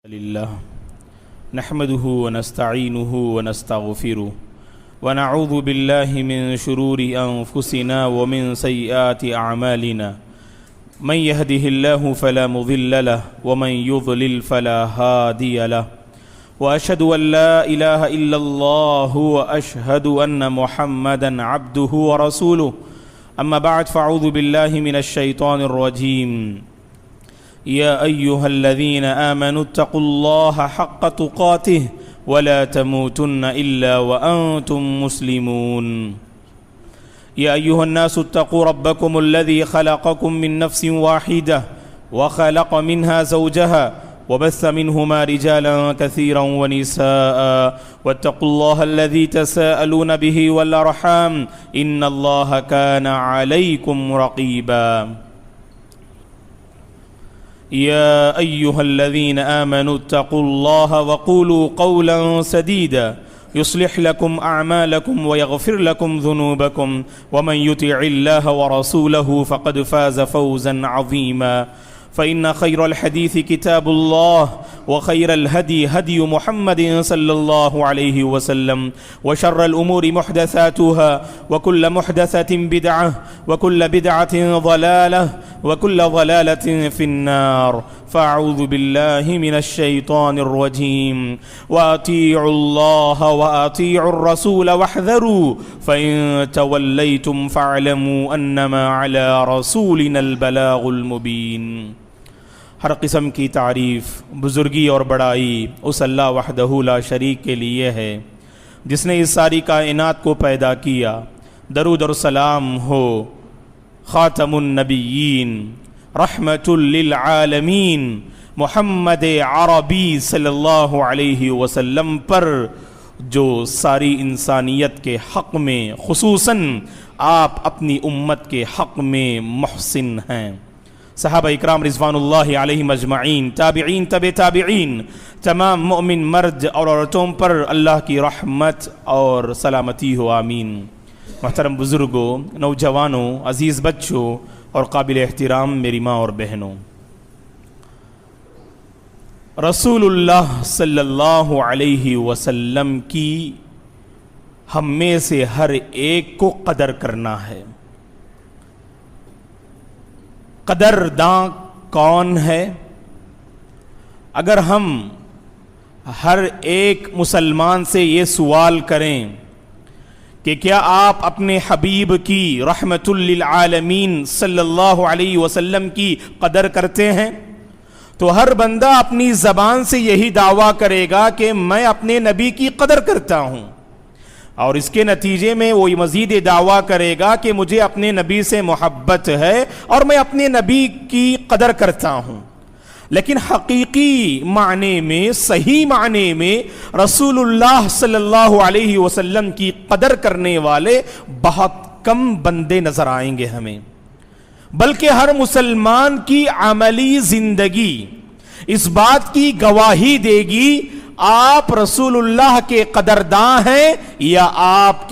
لله نحمده ونستعينه ونستغفره ونعوذ بالله من شرور أنفسنا ومن سيئات أعمالنا من يهده الله فلا مضل له ومن يضلل فلا هادي له وأشهد أن لا إله إلا الله وأشهد أن محمدا عبده ورسوله أما بعد فأعوذ بالله من الشيطان الرجيم يا أيها الذين آمنوا اتقوا الله حق تقاته ولا تموتن إلا وأنتم مسلمون يا أيها الناس اتقوا ربكم الذي خلقكم من نفس واحدة وخلق منها زوجها وبث منهما رجالا كثيرا ونساء واتقوا الله الذي تساءلون به والأرحام إن الله كان عليكم رقيبا يا أيها الذين آمنوا اتقوا الله وقولوا قولا سديدا يصلح لكم أعمالكم ويغفر لكم ذنوبكم ومن يطع الله ورسوله فقد فاز فوزا عظيما فإن خير الحديث كتاب الله وخير الهدي هدي محمد صلى الله عليه وسلم وشر الأمور محدثاتها وكل محدثة بدعة وكل بدعة ضلالة وكل ضلالة في النار فأعوذ بالله من الشيطان الرجيم وأطيعوا الله وأطيعوا الرسول واحذروا فإن توليتم فاعلموا أنما على رسولنا البلاغ المبين۔ ہر قسم کی تعریف، بزرگی اور بڑائی اس اللہ وحدہ لا شریک کے لیے ہے جس نے اس ساری کائنات کو پیدا کیا۔ درود اور سلام ہو خاتم النبیین رحمت للعالمین محمد عربی صلی اللہ علیہ وسلم پر، جو ساری انسانیت کے حق میں خصوصاً آپ اپنی امت کے حق میں محسن ہیں۔ صحابہ اکرام رضوان اللہ علیہم اجمعین، تابعین، تبع تابعین، تمام مؤمن مرد اور عورتوں پر اللہ کی رحمت اور سلامتی ہو، آمین۔ محترم بزرگوں، نوجوانوں، عزیز بچوں اور قابل احترام میری ماں اور بہنوں، رسول اللہ صلی اللہ علیہ وسلم کی ہم میں سے ہر ایک کو قدر کرنا ہے۔ قدرداں کون ہے؟ اگر ہم ہر ایک مسلمان سے یہ سوال کریں کہ کیا آپ اپنے حبیب کی رحمت للعالمین صلی اللہ علیہ وسلم کی قدر کرتے ہیں، تو ہر بندہ اپنی زبان سے یہی دعویٰ کرے گا کہ میں اپنے نبی کی قدر کرتا ہوں، اور اس کے نتیجے میں وہ مزید دعویٰ کرے گا کہ مجھے اپنے نبی سے محبت ہے اور میں اپنے نبی کی قدر کرتا ہوں۔ لیکن حقیقی معنی میں، صحیح معنی میں رسول اللہ صلی اللہ علیہ وسلم کی قدر کرنے والے بہت کم بندے نظر آئیں گے ہمیں، بلکہ ہر مسلمان کی عملی زندگی اس بات کی گواہی دے گی آپ رسول اللہ کے قدرداں ہیں یا آپ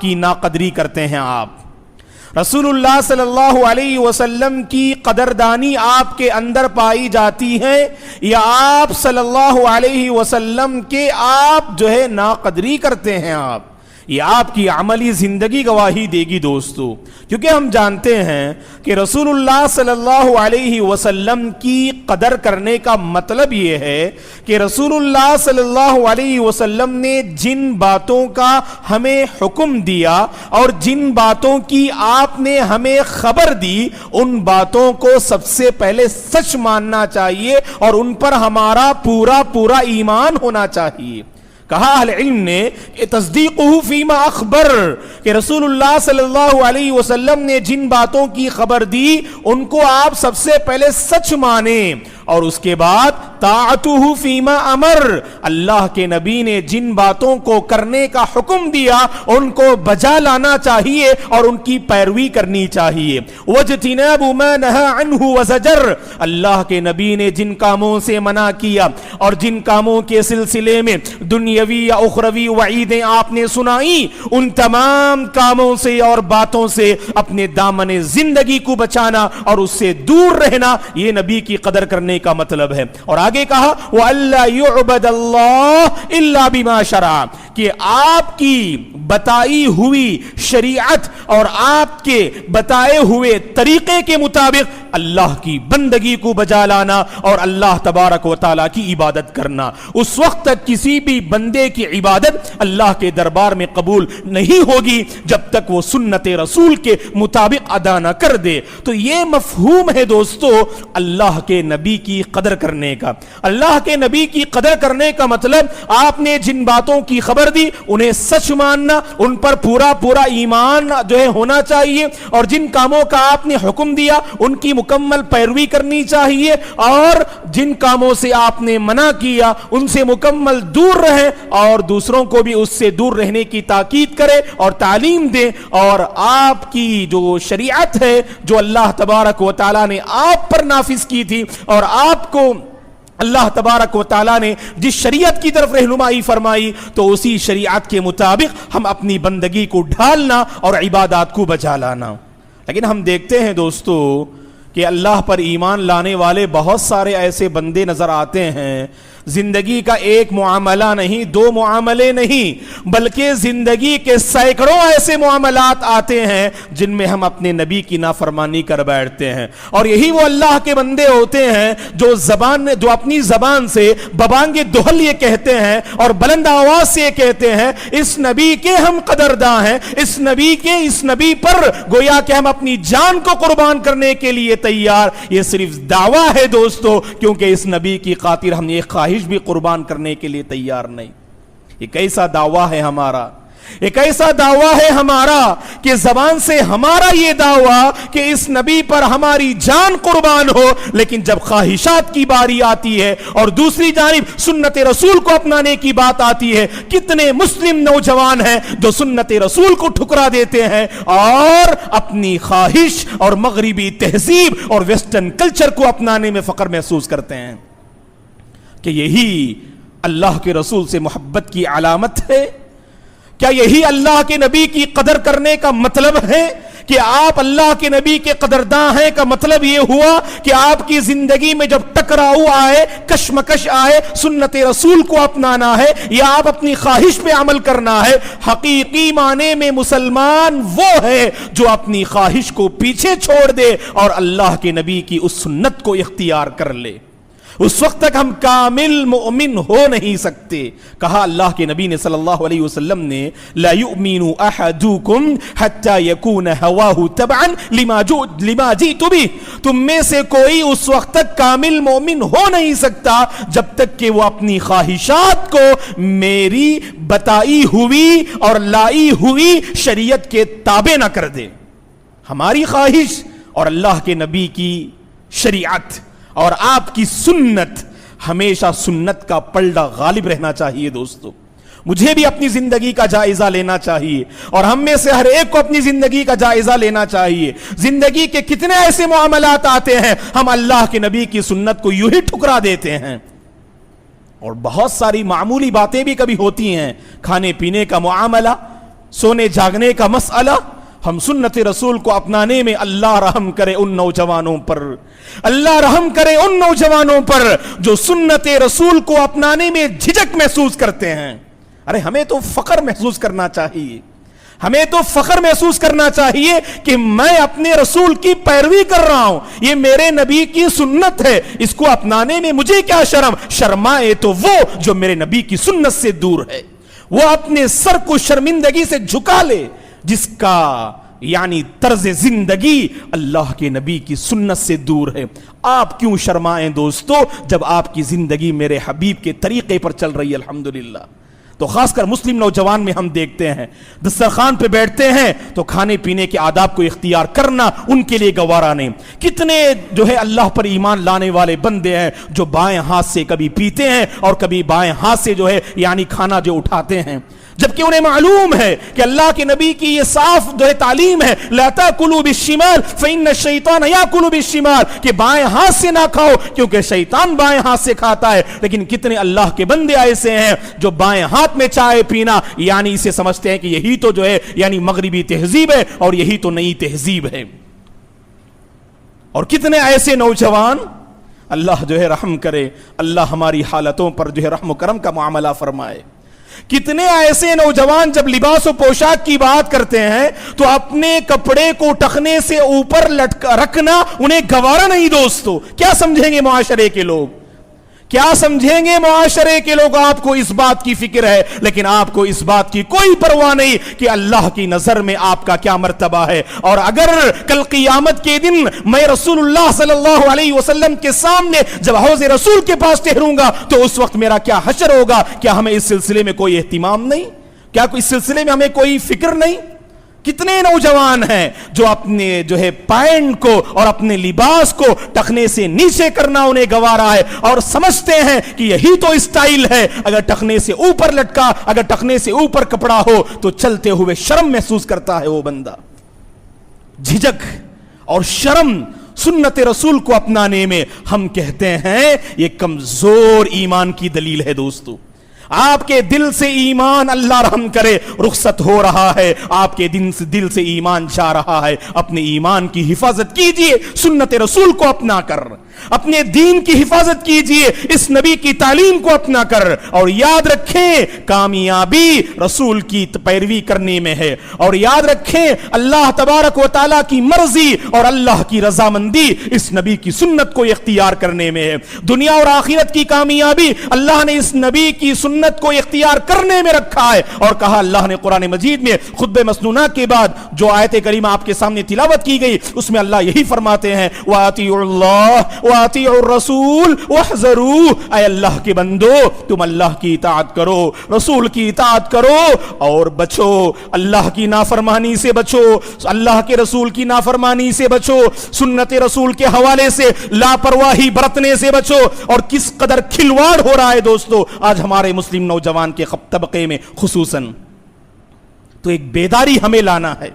کی ناقدری کرتے ہیں۔ آپ رسول اللہ صلی اللہ علیہ وسلم کی قدردانی آپ کے اندر پائی جاتی ہے یا آپ صلی اللہ علیہ وسلم کے آپ ناقدری کرتے ہیں۔ آپ یہ آپ کی عملی زندگی گواہی دے گی دوستو، کیونکہ ہم جانتے ہیں کہ رسول اللہ صلی اللہ علیہ وسلم کی قدر کرنے کا مطلب یہ ہے کہ رسول اللہ صلی اللہ علیہ وسلم نے جن باتوں کا ہمیں حکم دیا اور جن باتوں کی آپ نے ہمیں خبر دی، ان باتوں کو سب سے پہلے سچ ماننا چاہیے اور ان پر ہمارا پورا ایمان ہونا چاہیے۔ کہا اہل علم نے کہ تصدیقہ فیما اخبر، کہ رسول اللہ صلی اللہ علیہ وسلم نے جن باتوں کی خبر دی ان کو آپ سب سے پہلے سچ مانیں، اور اس کے بعد طاعتہ فیما امر، اللہ کے نبی نے جن باتوں کو کرنے کا حکم دیا ان کو بجا لانا چاہیے اور ان کی پیروی کرنی چاہیے۔ واجتناب ما نہى عنہ وزجر، اللہ کے نبی نے جن کاموں سے منع کیا اور جن کاموں کے سلسلے میں دنیاوی یا اخروی وعیدیں آپ نے سنائی، ان تمام کاموں سے اور باتوں سے اپنے دامن زندگی کو بچانا اور اس سے دور رہنا، یہ نبی کی قدر کرنے کرنے کا مطلب ہے. اور آگے کہا وَأَلَّا يُعْبَدَ اللَّهُ إِلَّا بِمَا شَرَعَ, کہ آپ کی بتائی ہوئی شریعت اور آپ کے بتائے ہوئے طریقے کے مطابق اللہ کی بندگی کو بجا لانا اور اللہ تبارک و تعالیٰ کی عبادت کرنا. اس وقت تک کسی بھی بندے کی عبادت اللہ کے دربار میں قبول نہیں ہوگی جب تک وہ سنت رسول کے مطابق ادا نہ کر دے. تو یہ مفہوم ہے دوستو اللہ کے نبی کی قدر کرنے کا. اللہ کے نبی کی قدر کرنے کا مطلب آپ نے جن باتوں کی خبر دی انہیں سچ ماننا, ان پر پورا پورا ایمان جو ہے ہونا چاہیے, اور جن کاموں کا آپ نے حکم دیا ان کی مکمل پیروی کرنی چاہیے, اور جن کاموں سے آپ نے منع کیا ان سے مکمل دور رہیں اور دوسروں کو بھی اس سے دور رہنے کی تاکید کرے اور تعلیم دے. اور آپ کی جو شریعت ہے جو اللہ تبارک و تعالیٰ نے آپ پر نافذ کی تھی اور آپ کو اللہ تبارک و تعالیٰ نے جس شریعت کی طرف رہنمائی فرمائی تو اسی شریعت کے مطابق ہم اپنی بندگی کو ڈھالنا اور عبادات کو بجا لانا. لیکن ہم دیکھتے ہیں دوستو کہ اللہ پر ایمان لانے والے بہت سارے ایسے بندے نظر آتے ہیں, زندگی کا ایک معاملہ نہیں, دو معاملے نہیں, بلکہ زندگی کے سینکڑوں ایسے معاملات آتے ہیں جن میں ہم اپنے نبی کی نافرمانی کر بیٹھتے ہیں. اور یہی وہ اللہ کے بندے ہوتے ہیں جو اپنی زبان سے ببانگ دہل یہ کہتے ہیں اور بلند آواز سے یہ کہتے ہیں اس نبی کے ہم قدرداں ہیں, اس نبی پر گویا کہ ہم اپنی جان کو قربان کرنے کے لیے تیار. یہ صرف دعویٰ ہے دوستو, کیونکہ اس نبی کی خاطر ہم نے ایک خواہش بھی قربان کرنے کے لیے تیار نہیں. یہ کیسا دعویٰ ہے ہمارا, ایک ایسا دعویٰ ہے ہمارا کہ زبان سے ہمارا یہ دعویٰ کہ اس نبی پر ہماری جان قربان ہو, لیکن جب خواہشات کی باری آتی ہے اور دوسری جانب سنت رسول کو اپنانے کی بات آتی ہے, کتنے مسلم نوجوان ہیں جو سنت رسول کو ٹھکرا دیتے ہیں اور اپنی خواہش اور مغربی تہذیب اور ویسٹرن کلچر کو اپنانے میں فخر محسوس کرتے ہیں. کہ یہی اللہ کے رسول سے محبت کی علامت ہے؟ کیا یہی اللہ کے نبی کی قدر کرنے کا مطلب ہے کہ آپ اللہ کے نبی کے قدرداں ہیں؟ کا مطلب یہ ہوا کہ آپ کی زندگی میں جب ٹکراؤ آئے, کشمکش آئے, سنت رسول کو اپنانا ہے یا آپ اپنی خواہش پہ عمل کرنا ہے؟ حقیقی معنی میں مسلمان وہ ہے جو اپنی خواہش کو پیچھے چھوڑ دے اور اللہ کے نبی کی اس سنت کو اختیار کر لے. اس وقت تک ہم کامل مومن ہو نہیں سکتے. کہا اللہ کے نبی نے صلی اللہ علیہ وسلم نے لا یؤمن احدکم حتی یکون ہواہ تبعا لما جئت بہ, تم میں سے کوئی اس وقت تک کامل مومن ہو نہیں سکتا جب تک کہ وہ اپنی خواہشات کو میری بتائی ہوئی اور لائی ہوئی شریعت کے تابع نہ کر دے. ہماری خواہش اور اللہ کے نبی کی شریعت اور آپ کی سنت, ہمیشہ سنت کا پلڑا غالب رہنا چاہیے. دوستو مجھے بھی اپنی زندگی کا جائزہ لینا چاہیے اور ہم میں سے ہر ایک کو اپنی زندگی کا جائزہ لینا چاہیے. زندگی کے کتنے ایسے معاملات آتے ہیں ہم اللہ کے نبی کی سنت کو یوں ہی ٹھکرا دیتے ہیں. اور بہت ساری معمولی باتیں بھی کبھی ہوتی ہیں, کھانے پینے کا معاملہ, سونے جاگنے کا مسئلہ, ہم سنت رسول کو اپنانے میں اللہ رحم کرے ان نوجوانوں پر, اللہ رحم کرے ان نوجوانوں پر جو سنت رسول کو اپنانے میں جھجک محسوس کرتے ہیں. ارے ہمیں تو فخر محسوس کرنا چاہیے, ہمیں تو فخر محسوس کرنا چاہیے کہ میں اپنے رسول کی پیروی کر رہا ہوں, یہ میرے نبی کی سنت ہے, اس کو اپنانے میں مجھے کیا شرم. شرمائے تو وہ جو میرے نبی کی سنت سے دور ہے, وہ اپنے سر کو شرمندگی سے جھکا لے جس کا یعنی طرز زندگی اللہ کے نبی کی سنت سے دور ہے. آپ کیوں شرمائیں دوستو جب آپ کی زندگی میرے حبیب کے طریقے پر چل رہی ہے. الحمدللہ. تو خاص کر مسلم نوجوان میں ہم دیکھتے ہیں دسترخوان پہ بیٹھتے ہیں تو کھانے پینے کے آداب کو اختیار کرنا ان کے لیے گوارا نہیں. کتنے جو ہے اللہ پر ایمان لانے والے بندے ہیں جو بائیں ہاتھ سے کبھی پیتے ہیں اور کبھی بائیں ہاتھ سے جو ہے یعنی کھانا جو اٹھاتے ہیں, جبکہ انہیں معلوم ہے کہ اللہ کے نبی کی یہ صاف جو ہے تعلیم ہے لا تاکلوا بالشمال فإن الشیطان یاکل بالشمال, کہ بائیں ہاتھ سے نہ کھاؤ کیونکہ شیطان بائیں ہاتھ سے کھاتا ہے. لیکن کتنے اللہ کے بندے ایسے ہیں جو بائیں ہاتھ میں چائے پینا یعنی اسے سمجھتے ہیں کہ یہی تو جو ہے یعنی مغربی تہذیب ہے اور یہی تو نئی تہذیب ہے. اور کتنے ایسے نوجوان اللہ جو ہے رحم کرے، اللہ ہماری حالتوں پر جو ہے رحم و کرم کا معاملہ فرمائے۔ کتنے ایسے نوجوان جب لباس و پوشاک کی بات کرتے ہیں تو اپنے کپڑے کو ٹخنے سے اوپر رکھنا انہیں گوارا نہیں دوستو۔ کیا سمجھیں گے معاشرے کے لوگ، کیا سمجھیں گے معاشرے کے لوگ؟ آپ کو اس بات کی فکر ہے، لیکن آپ کو اس بات کی کوئی پرواہ نہیں کہ اللہ کی نظر میں آپ کا کیا مرتبہ ہے۔ اور اگر کل قیامت کے دن میں رسول اللہ صلی اللہ علیہ وسلم کے سامنے جب حوض رسول کے پاس ٹھہروں گا تو اس وقت میرا کیا حشر ہوگا؟ کیا ہمیں اس سلسلے میں کوئی اہتمام نہیں؟ کیا اس سلسلے میں ہمیں کوئی فکر نہیں؟ کتنے نوجوان ہیں جو اپنے جو ہے پینٹ کو اور اپنے لباس کو ٹخنے سے نیچے کرنا انہیں گوارا ہے اور سمجھتے ہیں کہ یہی تو اسٹائل ہے۔ اگر ٹخنے سے اوپر لٹکا، اگر ٹخنے سے اوپر کپڑا ہو تو چلتے ہوئے شرم محسوس کرتا ہے وہ بندہ۔ جھجک اور شرم سنت رسول کو اپنانے میں ہم کہتے ہیں یہ کمزور ایمان کی دلیل ہے دوستو۔ آپ کے دل سے ایمان اللہ رحم کرے رخصت ہو رہا ہے، آپ کے دل سے ایمان جا رہا ہے۔ اپنے ایمان کی حفاظت کیجئے سنت رسول کو اپنا کر، اپنے دین کی حفاظت کیجئے اس نبی کی تعلیم کو اپنا کر، اور یاد رکھیں کامیابی رسول کی پیروی کرنے میں ہے، اور یاد رکھیں اللہ تبارک و تعالیٰ کی مرضی اور اللہ کی رضامندی اس نبی کی سنت کو اختیار کرنے میں ہے۔ دنیا اور آخرت کی کامیابی اللہ نے اس نبی کی سنت کو اختیار کرنے میں رکھا ہے، اور کہا اللہ نے قرآن مجید میں خطبہ مسنونہ کے بعد جو آیت کریمہ آپ کے سامنے تلاوت کی گئی اس میں اللہ یہی فرماتے ہیں وَأَطِيعُوا اللَّهَ وَأَطِيعُوا الرَّسُولَ وَاحْذَرُوا، اے اللہ کے بندو تم اللہ کی اطاعت کرو، رسول کی اطاعت کرو اور بچو، اللہ کی نافرمانی سے بچو، اللہ کے رسول کی نافرمانی سے بچو، سنت رسول کے حوالے سے لاپرواہی برتنے سے بچو۔ اور کس قدر کھلواڑ ہو رہا ہے دوستو آج ہمارے مسلم نوجوان کے طبقے میں خصوصاً۔ تو ایک بیداری ہمیں لانا ہے،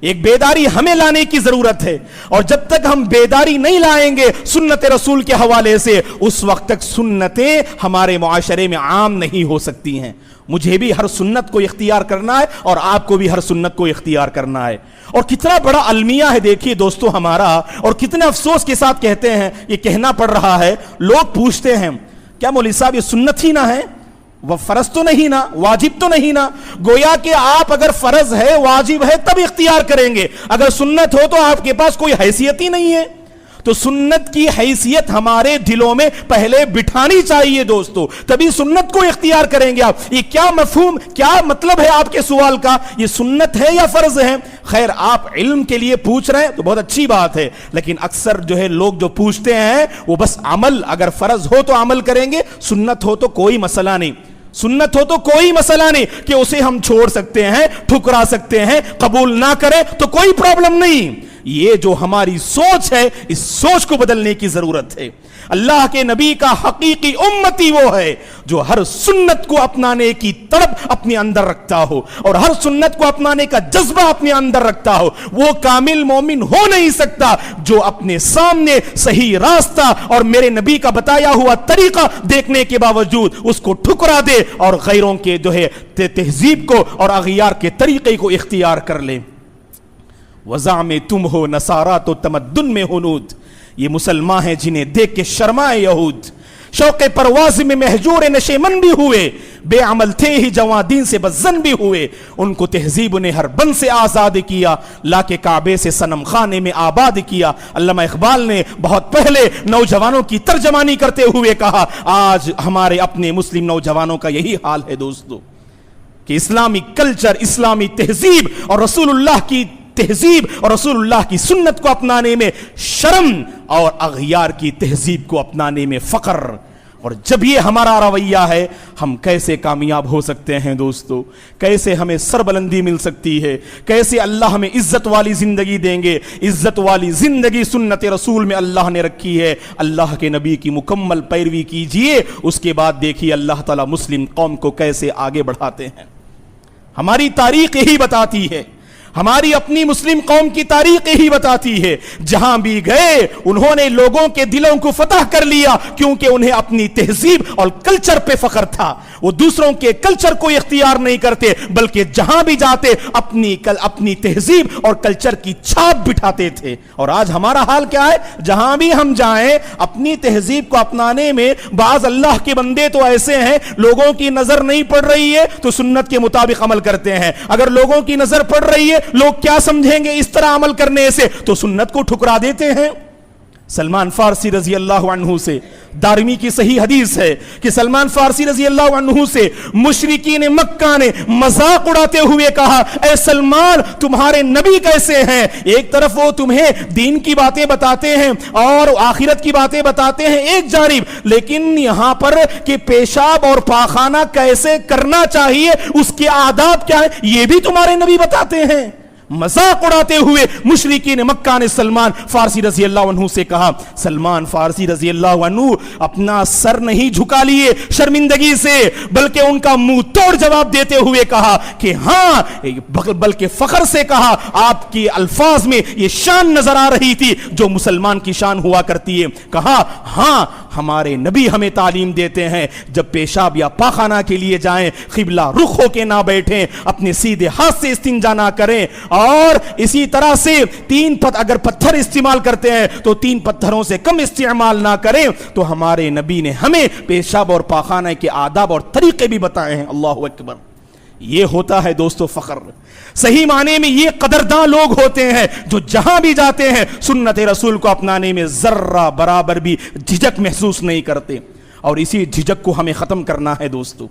ایک بیداری ہمیں لانے کی ضرورت ہے، اور جب تک ہم بیداری نہیں لائیں گے سنت رسول کے حوالے سے اس وقت تک سنتیں ہمارے معاشرے میں عام نہیں ہو سکتی ہیں۔ مجھے بھی ہر سنت کو اختیار کرنا ہے اور آپ کو بھی ہر سنت کو اختیار کرنا ہے۔ اور کتنا بڑا المیہ ہے دیکھیے دوستو ہمارا، اور کتنے افسوس کے ساتھ کہتے ہیں، یہ کہنا پڑ رہا ہے، لوگ پوچھتے ہیں کیا مولوی صاحب یہ سنت ہی نہ ہے، وہ فرض تو نہیں نا، واجب تو نہیں نا؟ گویا کہ آپ اگر فرض ہے واجب ہے تب اختیار کریں گے، اگر سنت ہو تو آپ کے پاس کوئی حیثیت ہی نہیں ہے۔ تو سنت کی حیثیت ہمارے دلوں میں پہلے بٹھانی چاہیے دوستو، تبھی سنت کو اختیار کریں گے آپ۔ یہ کیا مفہوم، کیا مطلب ہے آپ کے سوال کا؟ یہ سنت ہے یا فرض ہے؟ خیر آپ علم کے لیے پوچھ رہے ہیں تو بہت اچھی بات ہے، لیکن اکثر جو ہے لوگ جو پوچھتے ہیں وہ بس عمل، اگر فرض ہو تو عمل کریں گے، سنت ہو تو کوئی مسئلہ نہیں، سنت ہو تو کوئی مسئلہ نہیں کہ اسے ہم چھوڑ سکتے ہیں، ٹھکرا سکتے ہیں، قبول نہ کریں تو کوئی پرابلم نہیں۔ یہ جو ہماری سوچ ہے اس سوچ کو بدلنے کی ضرورت ہے۔ اللہ کے نبی کا حقیقی امتی وہ ہے جو ہر سنت کو اپنانے کی طلب اپنے اندر رکھتا ہو اور ہر سنت کو اپنانے کا جذبہ اپنے اندر رکھتا ہو۔ وہ کامل مومن ہو نہیں سکتا جو اپنے سامنے صحیح راستہ اور میرے نبی کا بتایا ہوا طریقہ دیکھنے کے باوجود اس کو ٹھکرا دے اور غیروں کے جو ہے تہذیب کو اور اغیار کے طریقے کو اختیار کر لے۔ وضع میں تم ہو نصارہ تو تمدن میں ہنود، یہ مسلمان ہیں جنہیں دیکھ کے شرمائے یہود، شوق پرواز میں مہجور نشیمن بھی ہوئے، بے عمل تھے ہی جواں دین سے بزن بھی ہوئے، ان کو تہذیب نے ہر بند سے آزاد کیا، لا کے کعبے سے صنم خانے میں آباد کیا۔ علامہ اقبال نے بہت پہلے نوجوانوں کی ترجمانی کرتے ہوئے کہا آج ہمارے اپنے مسلم نوجوانوں کا یہی حال ہے دوستو کہ اسلامی کلچر، اسلامی تہذیب اور رسول اللہ کی تہذیب اور رسول اللہ کی سنت کو اپنانے میں شرم اور اغیار کی تہذیب کو اپنانے میں فخر۔ اور جب یہ ہمارا رویہ ہے ہم کیسے کامیاب ہو سکتے ہیں دوستو؟ کیسے ہمیں سربلندی مل سکتی ہے؟ کیسے اللہ ہمیں عزت والی زندگی دیں گے؟ عزت والی زندگی سنت رسول میں اللہ نے رکھی ہے۔ اللہ کے نبی کی مکمل پیروی کیجئے، اس کے بعد دیکھیے اللہ تعالیٰ مسلم قوم کو کیسے آگے بڑھاتے ہیں۔ ہماری تاریخ یہی بتاتی ہے، ہماری اپنی مسلم قوم کی تاریخ ہی بتاتی ہے، جہاں بھی گئے انہوں نے لوگوں کے دلوں کو فتح کر لیا، کیونکہ انہیں اپنی تہذیب اور کلچر پہ فخر تھا۔ وہ دوسروں کے کلچر کو اختیار نہیں کرتے، بلکہ جہاں بھی جاتے اپنی تہذیب اور کلچر کی چھاپ بٹھاتے تھے۔ اور آج ہمارا حال کیا ہے؟ جہاں بھی ہم جائیں اپنی تہذیب کو اپنانے میں بعض اللہ کے بندے تو ایسے ہیں، لوگوں کی نظر نہیں پڑ رہی ہے تو سنت کے مطابق عمل کرتے ہیں، اگر لوگوں کی نظر پڑ رہی ہے لوگ کیا سمجھیں گے اس طرح عمل کرنے سے، تو سنت کو ٹھکرا دیتے ہیں۔ سلمان فارسی رضی اللہ عنہ سے دارمی کی صحیح حدیث ہے کہ سلمان فارسی رضی اللہ عنہ سے مشرکین مکہ نے مذاق اڑاتے ہوئے کہا، اے سلمان تمہارے نبی کیسے ہیں؟ ایک طرف وہ تمہیں دین کی باتیں بتاتے ہیں اور آخرت کی باتیں بتاتے ہیں ایک جانب، لیکن یہاں پر کہ پیشاب اور پاخانہ کیسے کرنا چاہیے اس کے آداب کیا ہیں یہ بھی تمہارے نبی بتاتے ہیں۔ مذاق اڑاتے ہوئے مشرکین مکہ نے سلمان فارسی رضی اللہ عنہ سے کہا۔ سلمان فارسی رضی اللہ عنہ اپنا سر نہیں جھکا لیے شرمندگی سے، بلکہ ان کا منہ توڑ جواب دیتے ہوئے کہا کہ ہاں، بلکہ فخر سے کہا، آپ کی الفاظ میں یہ شان نظر آ رہی تھی جو مسلمان کی شان ہوا کرتی ہے۔ کہا ہاں، ہمارے نبی ہمیں تعلیم دیتے ہیں جب پیشاب یا پاخانہ کے لیے جائیں قبلہ رخ ہو کے نہ بیٹھیں، اپنے سیدھے ہاتھ سے استنجا نہ کریں، اور اسی طرح سے اگر پتھر استعمال کرتے ہیں تو 3 پتھروں سے کم استعمال نہ کریں۔ تو ہمارے نبی نے ہمیں پیشاب اور پاخانہ کے آداب اور طریقے بھی بتائے ہیں۔ اللہ اکبر! یہ ہوتا ہے دوستو فخر، صحیح معنی میں یہ قدرداں لوگ ہوتے ہیں جو جہاں بھی جاتے ہیں سنت رسول کو اپنانے میں ذرہ برابر بھی جھجک محسوس نہیں کرتے، اور اسی جھجک کو ہمیں ختم کرنا ہے دوستو۔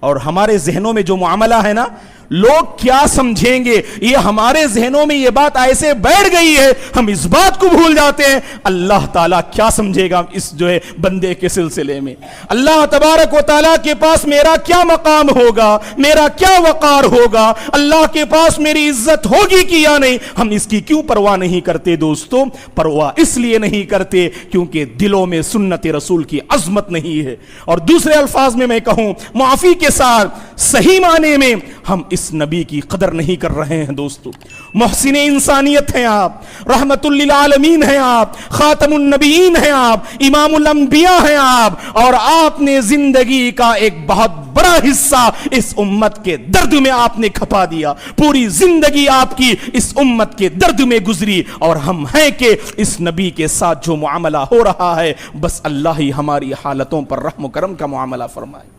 اور ہمارے ذہنوں میں جو معاملہ ہے نا، لوگ کیا سمجھیں گے، یہ ہمارے ذہنوں میں یہ بات ایسے بیٹھ گئی ہے، ہم اس بات کو بھول جاتے ہیں اللہ تعالیٰ کیا سمجھے گا اس بندے کے سلسلے میں، اللہ تبارک و تعالیٰ کے پاس میرا کیا مقام ہوگا، میرا کیا وقار ہوگا، اللہ کے پاس میری عزت ہوگی کہ یا نہیں، ہم اس کی کیوں پرواہ نہیں کرتے دوستو؟ پرواہ اس لیے نہیں کرتے کیونکہ دلوں میں سنت رسول کی عظمت نہیں ہے۔ اور دوسرے الفاظ میں کہوں معافی کے ساتھ، صحیح معنی میں ہم اس نبی کی قدر نہیں کر رہے ہیں دوستو۔ محسن انسانیت ہیں آپ، رحمت للعالمین ہیں آپ، خاتم النبیین ہیں آپ، امام الانبیاء ہیں آپ، اور آپ نے زندگی کا ایک بہت بڑا حصہ اس امت کے درد میں آپ نے کھپا دیا، پوری زندگی آپ کی اس امت کے درد میں گزری، اور ہم ہیں کہ اس نبی کے ساتھ جو معاملہ ہو رہا ہے بس اللہ ہی ہماری حالتوں پر رحم و کرم کا معاملہ فرمائے۔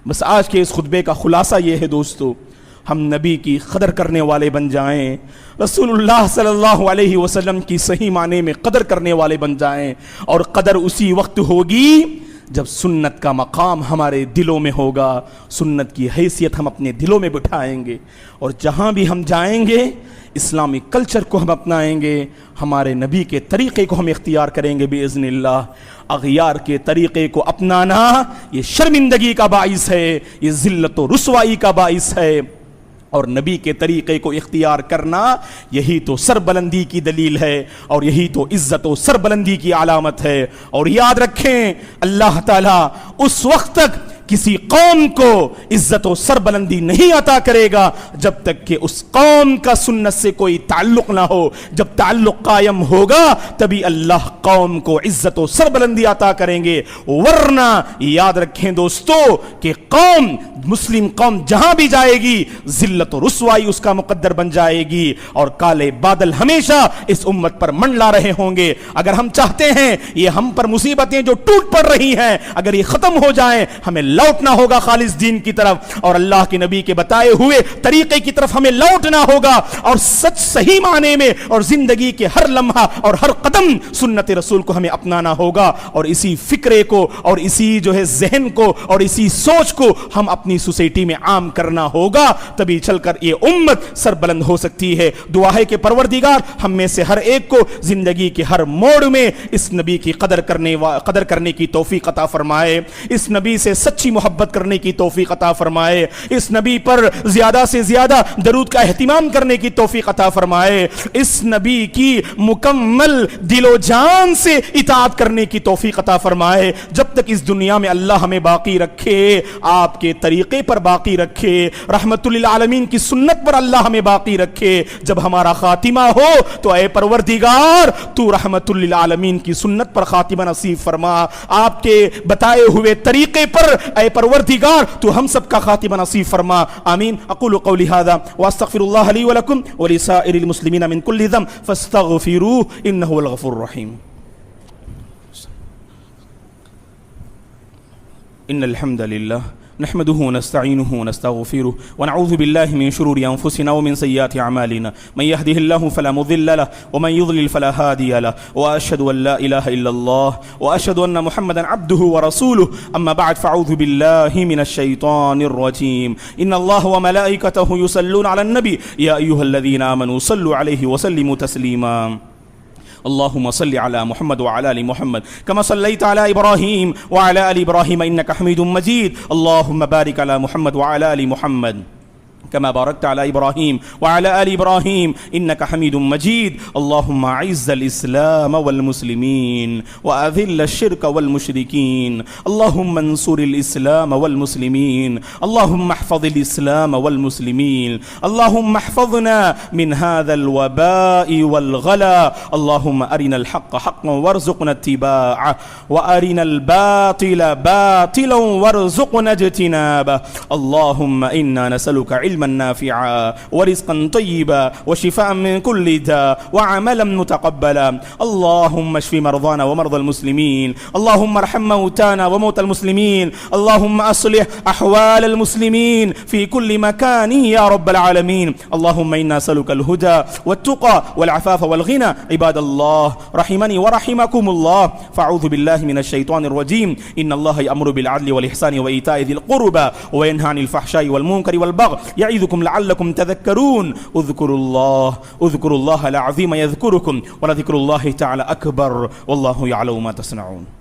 بس آج کے اس خطبے کا خلاصہ یہ ہے دوستو، ہم نبی کی قدر کرنے والے بن جائیں، رسول اللہ صلی اللہ علیہ وسلم کی صحیح معنی میں قدر کرنے والے بن جائیں، اور قدر اسی وقت ہوگی جب سنت کا مقام ہمارے دلوں میں ہوگا، سنت کی حیثیت ہم اپنے دلوں میں بٹھائیں گے، اور جہاں بھی ہم جائیں گے اسلامی کلچر کو ہم اپنائیں گے، ہمارے نبی کے طریقے کو ہم اختیار کریں گے باذن اللہ۔ اغیار کے طریقے کو اپنانا یہ شرمندگی کا باعث ہے، یہ ذلت و رسوائی کا باعث ہے، اور نبی کے طریقے کو اختیار کرنا یہی تو سربلندی کی دلیل ہے، اور یہی تو عزت و سربلندی کی علامت ہے۔ اور یاد رکھیں اللہ تعالیٰ اس وقت تک کسی قوم کو عزت و سربلندی نہیں عطا کرے گا جب تک کہ اس قوم کا سنت سے کوئی تعلق نہ ہو، جب تعلق قائم ہوگا تبھی اللہ قوم کو عزت و سربلندی عطا کریں گے، ورنہ یاد رکھیں دوستو کہ مسلم قوم جہاں بھی جائے گی ذلت و رسوائی اس کا مقدر بن جائے گی، اور کالے بادل ہمیشہ اس امت پر منڈلا رہے ہوں گے۔ اگر ہم چاہتے ہیں یہ ہم پر مصیبتیں جو ٹوٹ پڑ رہی ہیں اگر یہ ختم ہو جائیں، ہمیں لوٹنا ہوگا خالص دین کی طرف، اور اللہ کے نبی کے بتائے ہوئے طریقے کی طرف ہمیں لوٹنا ہوگا، اور سچ صحیح معنی میں اور زندگی کے ہر لمحہ اور ہر قدم سنت رسول کو ہمیں اپنانا ہوگا، اور اسی فکرے کو اور اسی ذہن کو اور اسی سوچ کو ہم اپنی سوسائٹی میں عام کرنا ہوگا، تبھی چل کر یہ امت سربلند ہو سکتی ہے۔ دعا ہے کہ پروردگار ہم میں سے ہر ایک کو زندگی کے ہر موڑ میں اس نبی کی قدر کرنے کی توفیق عطا فرمائے، اس نبی سے سچی سی محبت کرنے کی توفیق عطا فرمائے، اس نبی پر زیادہ سے زیادہ درود کا اہتمام کرنے کی توفیق عطا فرمائے، اس نبی کی مکمل دل و جان سے اطاعت کرنے کی توفیق عطا فرمائے۔ جب تک اس دنیا میں اللہ ہمیں باقی رکھے، آپ کے طریقے پر باقی رکھے، رحمت للعالمین کی سنت پر اللہ ہمیں باقی رکھے۔ جب ہمارا خاتمہ ہو تو اے پروردگار تو رحمت للعالمین کی سنت پر خاتمہ نصیب فرما، آپ کے بتائے ہوئے طریقے پر اے پروردگار تو ہم سب کا خاتمہ نصیب فرما، آمین۔ اقول قولی ھذا واستغفر اللہ لی ولکم ولسائر المسلمین من کل ذنب فاستغفروہ انہ هو الغفور الرحیم۔ ان الحمد للہ نحمده ونستعينه ونستغفره ونعوذ بالله من شرور أنفسنا ومن سيئات أعمالنا، من يهده الله فلا مضل له ومن يضلل فلا هادي له، وأشهد أن لا إله إلا الله وأشهد أن محمدا عبده ورسوله، أما بعد فأعوذ بالله من الشيطان الرجيم، إن الله وملائكته يصلون على النبي يا أيها الذين آمنوا صلوا عليه وسلموا تسليما، اللهم صل على محمد وعلى آل محمد كما صليت على إبراهيم وعلى آل إبراهيم إنك حميد مجيد، اللهم بارك على محمد وعلى آل محمد كما باركت على إبراهيم وعلى آل إبراهيم إنك حميد مجيد، اللهم أعز الإسلام والمسلمين وأذل الشرك والمشركين، اللهم انصر الإسلام والمسلمين، اللهم احفظ الإسلام والمسلمين، اللهم احفظنا من هذا الوباء والغلا، اللهم أرنا الحق حقا وارزقنا اتباعه وأرنا الباطل باطلا وارزقنا اجتنابه، اللهم إنا نسألك علما نافعا ورزقا طيبا وشفاء من كل داء وعملا متقبلا، اللهم اشف مرضانا ومرضى المسلمين، اللهم ارحم موتانا وموتى المسلمين، اللهم أصلح أحوال المسلمين في كل مكان يا رب العالمين، اللهم إنا نسألك الهدى والتقى والعفاف والغنى، عباد الله رحمني ورحمكم الله، فأعوذ بالله من الشيطان الرجيم، إن الله يأمر بالعدل والإحسان وإيتاء ذي القربى وينهى عن الفحشاء والمنكر والبغي يعظكم لعلكم تذكرون، اذكروا الله العظيم يذكركم ولذكر الله تعالى أكبر والله يعلم ما تصنعون۔